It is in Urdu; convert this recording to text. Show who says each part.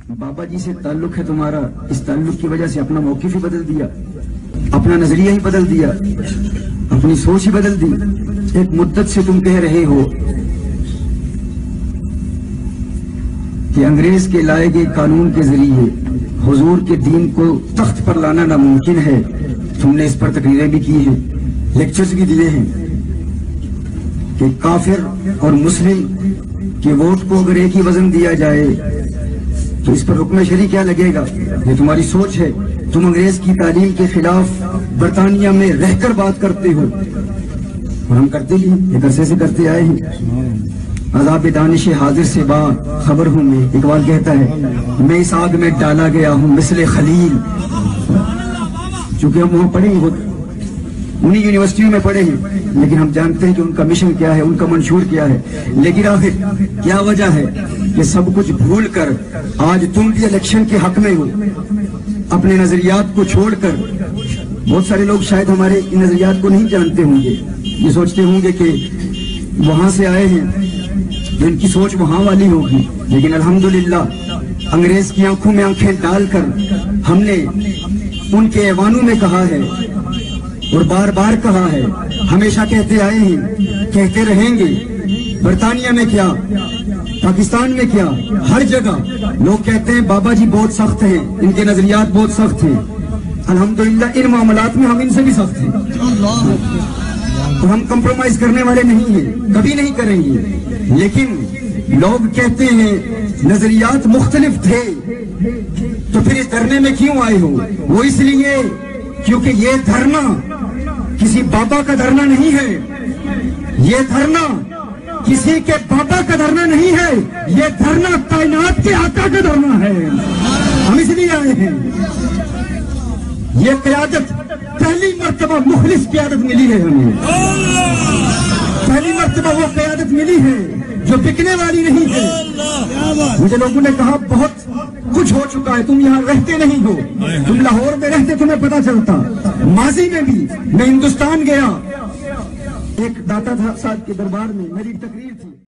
Speaker 1: بابا جی سے تعلق ہے تمہارا، اس تعلق کی وجہ سے اپنا موقف ہی بدل دیا، اپنا نظریہ ہی بدل دیا، اپنی سوچ ہی بدل دی۔ ایک مدت سے تم کہہ رہے ہو کہ انگریز کے لائے گئے قانون کے ذریعے حضور کے دین کو تخت پر لانا ناممکن ہے۔ تم نے اس پر تقریریں بھی کی ہیں، لیکچرز بھی دیے ہیں کہ کافر اور مسلم کے ووٹ کو اگر ایک ہی وزن دیا جائے تو اس پر حکم شرعی کیا لگے گا؟ یہ تمہاری سوچ ہے۔ تم انگریز کی تعلیم کے خلاف برطانیہ میں رہ کر بات کرتے ہو، اور ہم کرتے ہی ایک عرصے سے کرتے آئے ہیں۔ عذاب دانش حاضر سے با خبر ہوں میں، اقبال کہتا ہے میں اس آگ میں ڈالا گیا ہوں مثل خلیل۔ چونکہ ہم وہاں پڑھے ہیں، انہی یونیورسٹیوں میں پڑھے ہیں، لیکن ہم جانتے ہیں کہ ان کا مشن کیا ہے، ان کا منشور کیا ہے۔ لیکن آخر کیا وجہ ہے کہ سب کچھ بھول کر آج تم بھی الیکشن کے حق میں ہو، اپنے نظریات کو چھوڑ کر۔ بہت سارے لوگ شاید ہمارے ان نظریات کو نہیں جانتے ہوں گے، یہ سوچتے ہوں گے کہ وہاں سے آئے ہیں تو ان کی سوچ وہاں والی ہوگی، لیکن الحمدللہ انگریز کی آنکھوں میں آنکھیں ڈال کر ہم نے ان کے ایوانوں میں کہا ہے اور بار بار کہا ہے، ہمیشہ کہتے آئے ہیں، کہتے رہیں گے۔ برطانیہ میں کیا، پاکستان میں کیا، ہر جگہ لوگ کہتے ہیں بابا جی بہت سخت ہیں، ان کے نظریات بہت سخت ہیں۔ الحمدللہ ان معاملات میں ہم ان سے بھی سخت ہیں، تو ہم کمپرومائز کرنے والے نہیں ہیں، کبھی نہیں کریں گے۔ لیکن لوگ کہتے ہیں نظریات مختلف تھے تو پھر اس دھرنے میں کیوں آئے ہو؟ وہ اس لیے کیونکہ یہ دھرنا کسی بابا کا دھرنا نہیں ہے، یہ دھرنا کسی کے بابا کا دھرنا نہیں ہے، یہ دھرنا کائنات کے آقا کا دھرنا ہے۔ ہم اس لیے آئے ہیں۔ یہ قیادت پہلی مرتبہ مخلص قیادت ملی ہے ہمیں، پہلی مرتبہ وہ قیادت ملی ہے جو بکنے والی نہیں ہے۔ مجھے لوگوں نے کہا بہت کچھ ہو چکا ہے، تم یہاں رہتے نہیں ہو، تم لاہور میں رہتے تمہیں پتا چلتا۔ ماضی میں بھی میں ہندوستان گیا، ایک داتا صاحب کے دربار میں میری تقریر تھی۔